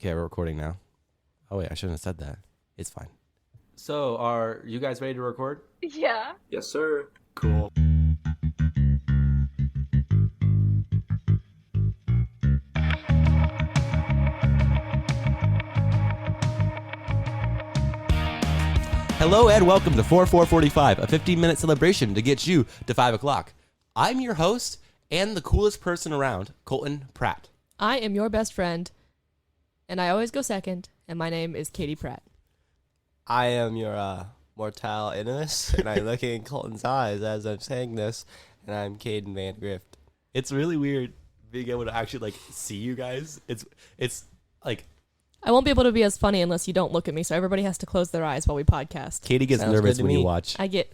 Okay, we're recording now. Oh, wait, I shouldn't have said that. It's fine. So, are you guys ready to record? Yeah. Yes, sir. Cool. Hello and welcome to 4445, a 15-minute celebration to get you to 5 o'clock. I'm your host and the coolest person around, Colton Pratt. I am your best friend, and I always go second, and my name is Katie Pratt. I am your mortal innocence, and I'm looking in Colton's eyes as I'm saying this, and I'm Caden Van Grift. It's really weird being able to actually, see you guys. It's like... I won't be able to be as funny unless you don't look at me, so everybody has to close their eyes while we podcast. Katie gets Sounds nervous good to when you me. watch. I get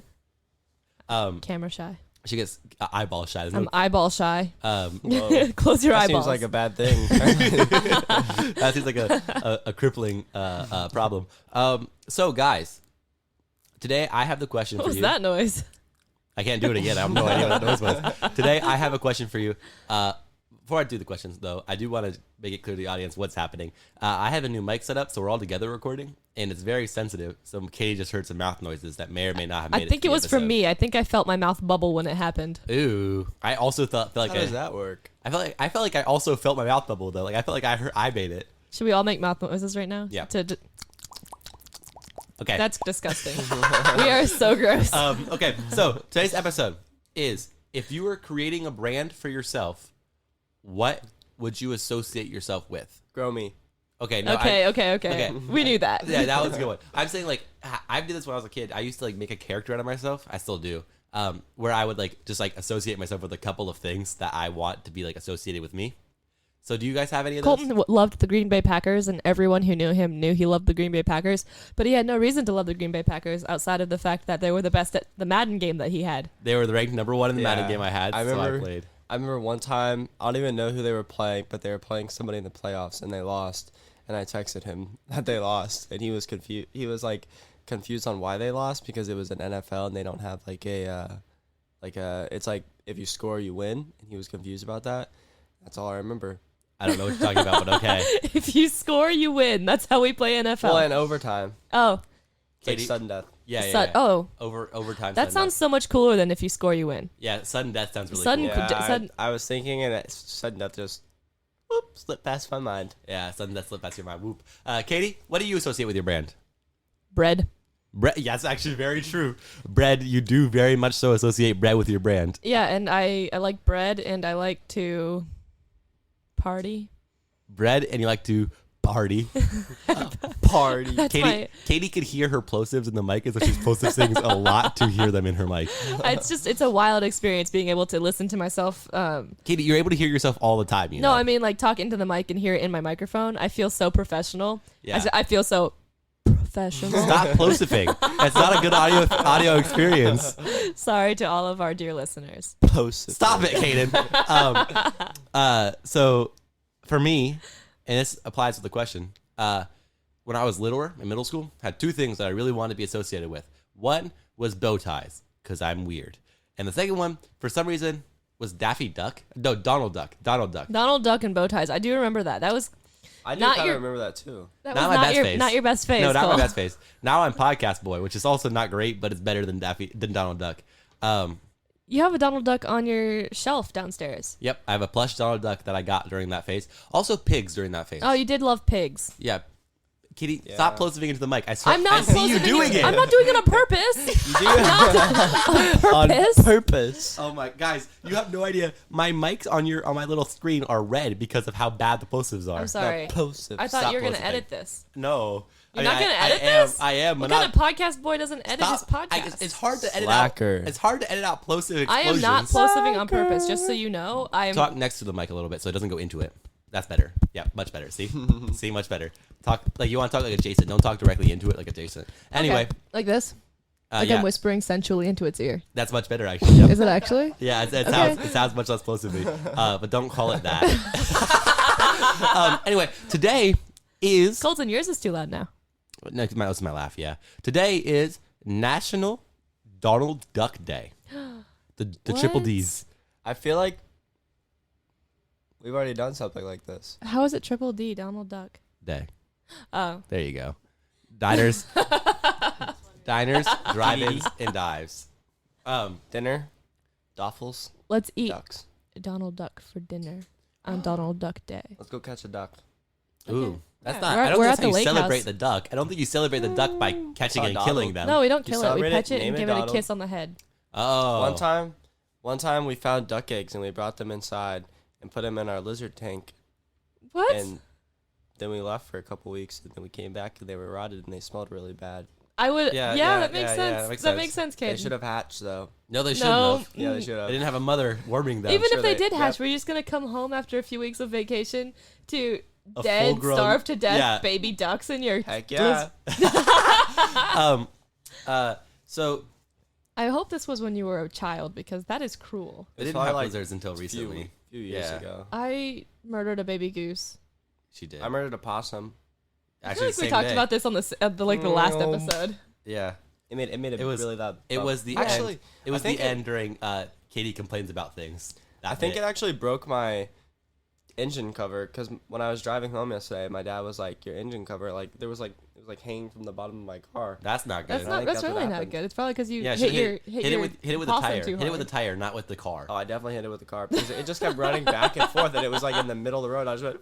camera shy. She gets eyeball shy. I'm eyeball shy. Whoa. Close your That eyeballs. seems like a bad thing. That seems like a crippling problem. So, guys, today I have the question What for was you. that noise? I can't do it again. I have no idea what that noise was. Today I have a question for you. Before I do the questions, though, I do want to make it clear to the audience what's happening. I have a new mic set up, so we're all together recording, and it's very sensitive. So Katie just heard some mouth noises that may or may not have made it. I think it was from me. I think I felt my mouth bubble when it happened. Ooh, I also felt like How does that work? I felt like I also felt my mouth bubble though. Like I felt like I made it. Should we all make mouth noises right now? Yeah. Okay. That's disgusting. We are so gross. Okay. So today's episode is if you were creating a brand for yourself, what would you associate yourself with? Grow me. Okay. No, Okay. We knew that. Yeah, that was a good one. I'm saying I did this when I was a kid. I used to make a character out of myself. I still do. Where I would just associate myself with a couple of things that I want to be associated with me. So do you guys have any of those? Colton loved the Green Bay Packers, and everyone who knew him knew he loved the Green Bay Packers, but he had no reason to love the Green Bay Packers outside of the fact that they were the best at the Madden game that he had. They were the ranked number one in the Yeah. Madden game I had, I so I remember- played. I remember one time, I don't even know who they were playing, but they were playing somebody in the playoffs, and they lost. And I texted him that they lost, and he was confused. He was confused on why they lost because it was an NFL and they don't have it's like if you score you win, and he was confused about that. That's all I remember. I don't know what you're talking about, but okay. If you score, you win. That's how we play NFL. Well, in overtime, Oh, it's like Katie- sudden death. Yeah. Oh, Overtime. that sounds so much cooler than if you score, you win. Yeah, sudden death sounds really Sudden- cool. Yeah, I was thinking, and sudden death just slipped past my mind. Yeah, sudden death slipped past your mind. Whoop. Katie, what do you associate with your brand? Bread. Bread. Yeah, that's actually very true. Bread, you do very much so associate bread with your brand. Yeah, and I like bread, and I like to party. Bread, and you like to party. Party. That's Katie could hear her plosives in the mic, and so she's plosive things a lot to hear them in her mic. It's a wild experience being able to listen to myself. Katie, you're able to hear yourself all the time. You No, know? I mean talk into the mic and hear it in my microphone. I feel so professional. Yeah. I feel so professional. Stop plosifing. That's not a good audio experience. Sorry to all of our dear listeners. Post. Stop it, Kaden. So for me, and this applies to the question, when I was littler in middle school, I had two things that I really wanted to be associated with. One was bow ties, because I'm weird. And the second one, for some reason, was Daffy Duck. No, Donald Duck. Donald Duck and bow ties. I do remember that. That was I do Not kind your- of remember that too. that Not was my best face. not your best face. No, not Cole. my best face. Now I'm Podcast Boy, which is also not great, but it's better than Donald Duck. You have a Donald Duck on your shelf downstairs. Yep, I have a plush Donald Duck that I got during that phase. Also pigs during that phase. Oh, you did love pigs. Yeah. Kitty, Yeah. stop plosiving into the mic. I I'm not. see you closing doing it. I'm not doing it on purpose. You do On on purpose. purpose. Oh my guys, you have no idea. My mics on my little screen are red because of how bad the plosives are. I'm sorry. Plosive. I thought Stop you were gonna plosiving. edit this. No. You're not gonna edit this? I am. What but kind not, of podcast boy doesn't edit his stop. podcast? It's hard to edit Slacker. out. It's hard to edit out plosive I explosions. am not plosiving on purpose. Just so you know, I am. Talk next to the mic a little bit so it doesn't go into it. That's better. Yeah, much better. See? See, much better. Talk you want to talk like adjacent. Don't talk directly into it like adjacent. Anyway, Okay. Like this. Like yeah, I'm whispering sensually into its ear. that's much better actually. Yep. Is it actually? Yeah, it Okay. sounds much less plosively. But don't call it that. Anyway, today is Colton, yours is too loud now. no, that's my laugh. Yeah, today is National Donald Duck Day. The triple What? D's. I feel like we've already done something like this. How is it triple D, Donald Duck? Day. Oh. There you go. Diners, drive-ins, and dives. Dinner, Doffels, Let's eat ducks. Donald Duck for dinner on Donald Duck Day. Let's go catch a duck. Ooh, that's Yeah, not. we're- I don't we're think at that's how the you lake celebrate house. the duck. I don't think you celebrate the duck by catching Saw and Donald. killing them. No, we don't You kill it. We celebrate catch it, it and name it give it a Donald. kiss on the head. Oh, One time we found duck eggs and we brought them inside and put them in our lizard tank. What? And then we left for a couple weeks and then we came back and they were rotted and they smelled really bad. I would. Yeah, Yeah, yeah, that makes yeah, sense. that makes that sense. makes sense, They kid. should have hatched though. no, they shouldn't No. have. Yeah, they should They have. didn't have a mother warming them. Even sure if they they- did hatch, yep. were you just gonna come home after a few weeks of vacation to A dead, full-grown- starved to death yeah. baby ducks in your? Heck yeah. So I hope this was when you were a child because that is cruel. they It's didn't probably have like lizards until recently. Few years Yeah. ago. I murdered a baby goose. She did. I murdered a possum. I Actually, feel like the we same talked day. about this on the last Mm. episode. Yeah, It made it It was- really that. it was the actually. end. It was I think the end during Katie complains about things. I think it actually broke my engine cover because when I was driving home yesterday, my dad was like, "Your engine cover, like it was like hanging from the bottom of my car." That's not good. That's I not. think That's that's what really not happened. good. It's probably because you Yeah, hit hit your it with the possum tire. too Hit it with the hard. tire, not with the car. Oh, I definitely hit it with the car because it just kept running back and forth, and it was like in the middle of the road. I just went.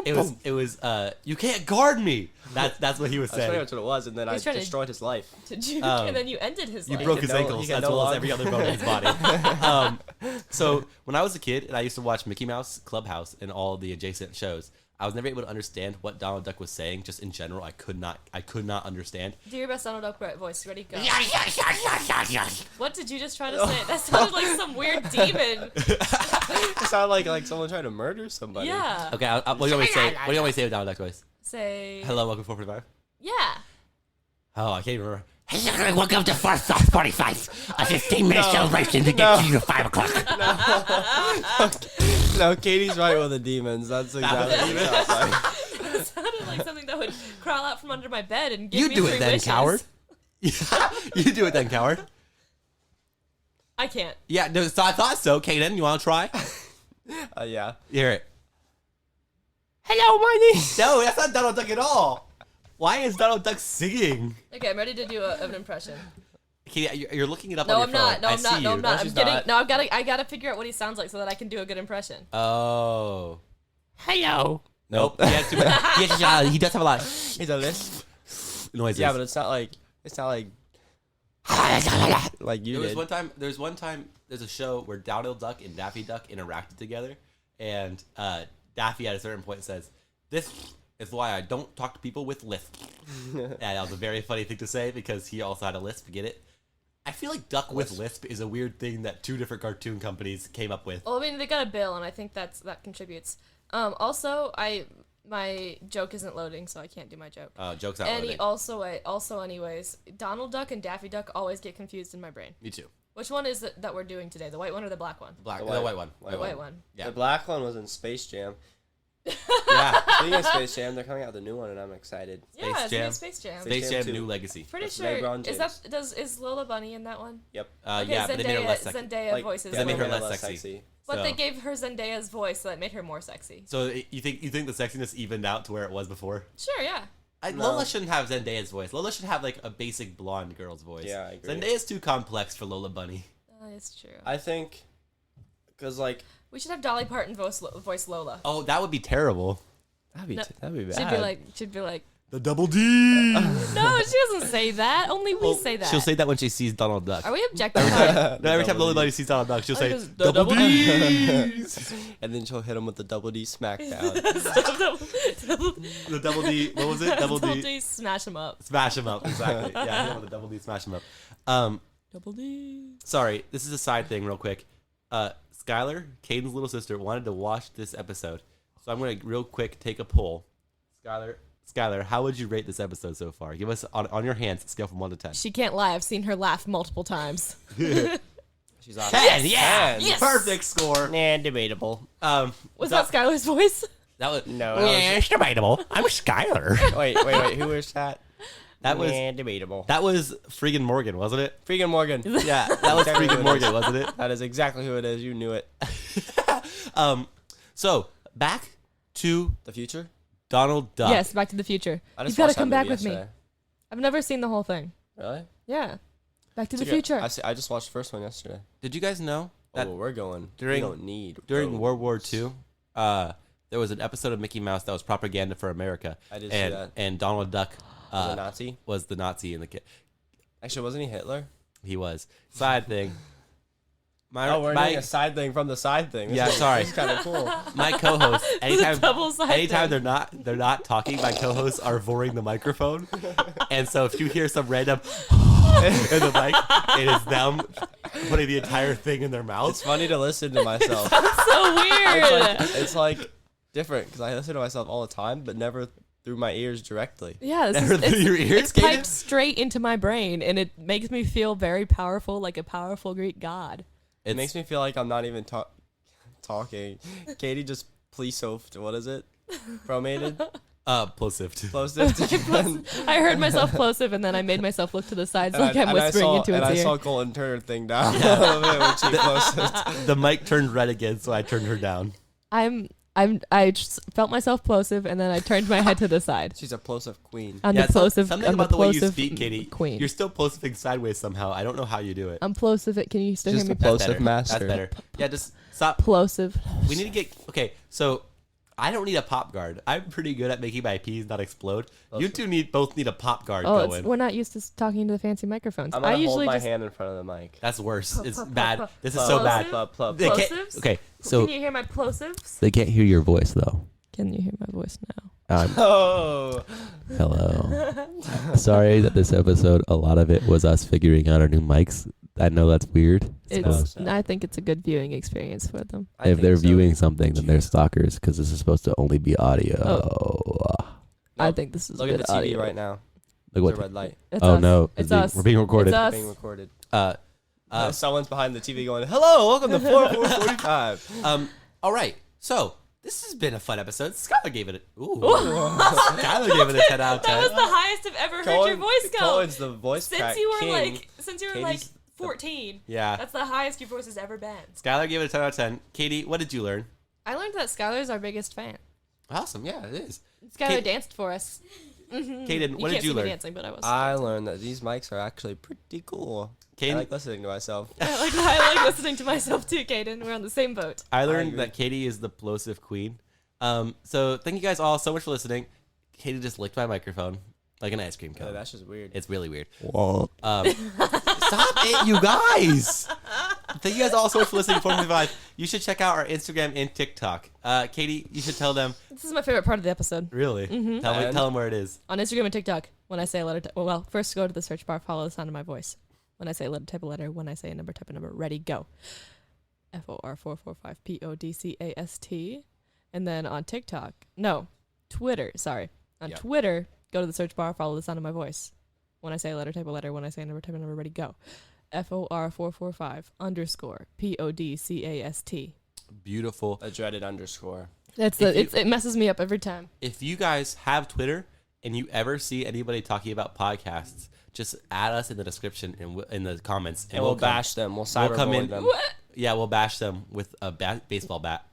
It was. You can't guard me. That's what he was That's pretty saying. much what it was, and then I He's trying to- destroyed his life. Did you? Um, and then you ended his You life. broke He his can no- ankles he can as no well as longer- every other bone in his body. So when I was a kid and I used to watch Mickey Mouse Clubhouse and all the adjacent shows, I was never able to understand what Donald Duck was saying. Just in general, I could not understand. Do your best Donald Duck voice. Ready? Go. What did you just try to say? That sounded like some weird demon. It sounded like someone trying to murder somebody. Yeah. Okay, what do you want me to say? What do you want me to say with Donald Duck voice? Say. Hello, welcome to 445. Yeah. Oh, I can't even remember. Welcome to 445, a 15-minute celebration to get you to 5 o'clock. No, Katie's right with the demons. That's exactly what it sounds like. It sounded like something that would crawl out from under my bed and give You me do three it then, wishes. coward. Yeah, you do it then, coward. I can't. Yeah, no, so I thought so. Kaden, you want to try? Yeah. Hear it. Hello, my name. No, that's not Donald Duck at all. Why is Donald Duck singing? Okay, I'm ready to do an impression. Katie, you're looking it up No, on I'm your phone. not. No, I I'm see not. No, you. I'm not. I'm she's getting. not. No, I gotta figure out what he sounds like so that I can do a good impression. Oh. Hello. Nope. He, has too many, he does have a lot of He's a lisp. noises. Yeah, but it's not like like you There was did. one time there's a show where Donald Duck and Daffy Duck interacted together, and Daffy at a certain point says, "This is why I don't talk to people with lisp." And that was a very funny thing to say because he also had a lisp. Get it? I feel like Duck with lisp is a weird thing that two different cartoon companies came up with. Well, I mean, they got a bill, and I think that contributes. Also, my joke isn't loading, so I can't do my joke. Jokes out. And loading. also, anyways, Donald Duck and Daffy Duck always get confused in my brain. Me too. Which one is it that we're doing today? The white one or the black one? The white one. The white one. Yeah. The black one was in Space Jam. Yeah. Speaking of Space Jam, they're coming out with a new one, and I'm excited. Yeah, it's Jam. gonna be Space Jam. Space Space Jam Jam 2. New Legacy. Pretty With sure. LeBron Is Lola Bunny in that one? Yep. Okay, Yeah, but they made her less sexy. Zendaya voices. they made her Lola. less sexy. But So- they gave her Zendaya's voice, so that made her more sexy. So you think the sexiness evened out to where it was before? Sure, yeah. No. Lola shouldn't have Zendaya's voice. Lola should have like a basic blonde girl's voice. Yeah, I agree. Zenday's too complex for Lola Bunny. It's true. I think, cause like We should have Dolly Parton voice Lola. Oh, that would be terrible. that'd be No, that'd be bad. She'd be like, The double D. no, she doesn't say that. Only we say that. She'll say that when she sees Donald Duck. Are we objectifying? No, every time Double Lola D. Bunny sees Donald Duck, she'll I say just- the double double D's. And then she'll hit him with the double D smackdown. The double D. What was it? Double D. Smash him up. Smash him up. Exactly. Yeah, hit him with a double D. Smash him up. Double D. Sorry, this is a side thing, real quick. Skylar, Caden's little sister, wanted to watch this episode, so I'm gonna real quick take a poll. Skylar, how would you rate this episode so far? Give us on your hands, scale from 1 to 10. She can't lie. I've seen her laugh multiple times. She's awesome. 10, yeah, 10. Yes. perfect score. Nah, debatable. Was that Skylar's voice? That was No. Yeah, it's debatable. I'm Skylar. Wait. Who was that? that was Nah, debatable. that was Freaking Morgan, wasn't it? Freaking Morgan. Yeah, that was Exactly who Freaking it Morgan, is. wasn't it? That is exactly who it is. You knew it. So back to The future? Donald Duck. Yes, Back to the Future. I You've just got to watched that come back movie with me. yesterday. I've never seen the whole thing. Really? Yeah. Back to It's the okay. Future. I just watched the first one yesterday. Did you guys know that Oh, we're going. during- we don't need during roads. World War II, there was an episode of Mickey Mouse that was propaganda for America. I did see and, that. And Donald Duck Was a Nazi? was the Nazi in the kid. Actually, wasn't he Hitler? He was. Side thing. We're doing a side thing from the side thing. Yeah, sorry. It's kind of cool. My co-host, anytime double-sided. they're not talking, my co-hosts are voring the microphone. And so if you hear some random in the mic, it is them putting the entire thing in their It's mouth. funny to listen to myself. so weird. It's like different because I listen to myself all the time, but never through my ears directly. Yeah, Never through your ears, it's Kaden? piped straight into my brain, and it makes me feel very powerful, like a powerful Greek god. It makes me feel like I'm not even talking. Katie just plosives. What is it? Bromated? Plosives. Plosives. I heard myself plosive, and then I made myself look to the sides like I'm whispering into and his I ear. saw Colton turn her thing down a little bit when she plosives. The mic turned red again, so I turned her down. I just felt myself plosive, and then I turned my head to the side. She's a plosive queen. I'm the plosive. Something I'm about the way you plosive speak, Katie. Queen. You're still plosiving sideways somehow. I don't know how you do it. I'm plosive. Can you still Just hear a me? plosive better. master. That's better. Yeah, just stop. Plosive. We need to get okay. So I don't need a pop guard. I'm pretty good at making my peas not explode. You two both need a pop guard going. We're not used to talking to the fancy microphones. I'm I gonna hold usually my just. hand in front of the mic. That's worse. It's Plop, bad. plop, This is so bad. They can't- Plosives? okay, so Can you hear my plosives? they can't hear your voice though. Can you hear my voice now? Oh. Hello. Sorry that this episode, a lot of it was us figuring out our new mics. I know that's weird. I think it's a good viewing experience for them. If they're viewing something, then they're stalkers because this is supposed to only be audio. I think this is Look good at the TV audio. right now. Look There's what? a red light. It's Oh us. no! It's us. We're being recorded. It's us. Being recorded. Someone's Someone's behind the TV going, "Hello, welcome to 4445." All right. So this has been a fun episode. Skylar gave it. Skylar gave it a 10 out of 10. That was the highest I've ever heard your voice go. Cohen's the voice crack king. Since you were Katie's 14. Yeah. That's the highest your voice has ever been. Skylar gave it a 10 out of 10. Katie, what did you learn? I learned that Skylar's our biggest fan. Awesome. Yeah, it is. Skylar Kate- danced for us. Kaden, what did can't you see me learn? dancing, but I was. I learned that these mics are actually pretty cool. Kaden? I like listening to myself. I like listening to myself too, Kaden. We're on the same boat. I learned agree. that Katie is the plosive queen. So thank you guys all so much for listening. Katie just licked my microphone like an ice cream cone. That's just weird. It's really weird. Stop it, you guys. Thank you guys all so much for listening to 455. You should check out our Instagram and TikTok. Katie, you should tell them. This is my favorite part of the episode. Really? Tell them where it is. On Instagram and TikTok, when I say a letter, well, first go to the search bar, follow the sound of my voice. When I say a letter, type a letter. When I say a number, type a number. Ready, go. FOR445 PODCAST. And then on TikTok, no, Twitter, sorry. On Twitter, go to the search bar, follow the sound of my voice. When I say a letter, type a letter. When I say a number, type a number. Ready, go. FOR445 _PODCAST. Beautiful. A dreaded underscore. That's it messes me up every time. If you guys have Twitter and you ever see anybody talking about podcasts, just add us in the description and in the comments, And we'll bash them. We'll come cyberbully in. them. What? Yeah, we'll bash them with a baseball bat.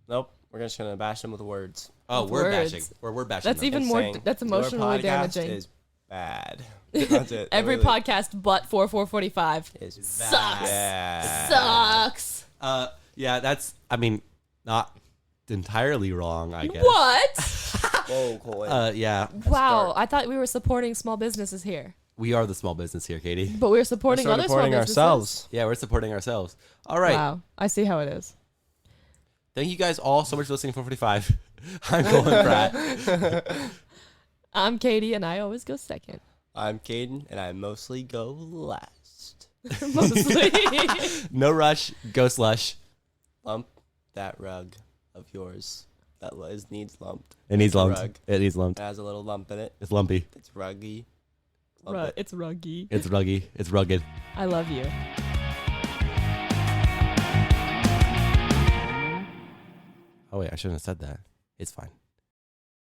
Nope. We're just going to bash them with words. Oh, With word words. bashing. Or word bashing. That's them. even And more. saying, That's "Your emotionally podcast damaging. is bad. That's it. Every Literally. podcast but 4445 is sucks. bad. Sucks. Yeah, that's. I mean, not entirely wrong. I guess. What? Whoa, Colin. Yeah, Wow, dark. I thought we were supporting small businesses here, we are the small business here, Katie. but we're supporting We're other small supporting businesses. ourselves. Yeah, we're supporting ourselves. All right. Wow, I see how it is. Thank you guys all so much for listening to 445. I'm Colin Pratt. I'm Katie, and I always go second. I'm Caden, and I mostly go last. Mostly. No rush. Go slush. Lump that rug of yours. That needs lumped. It needs It's a lumped. rug. It needs lumped. It has a little lump in it. It's lumpy. It's ruggy. Lump it. It's ruggy. It's ruggy. It's rugged. I love you. Oh wait, I shouldn't have said that. It's fine.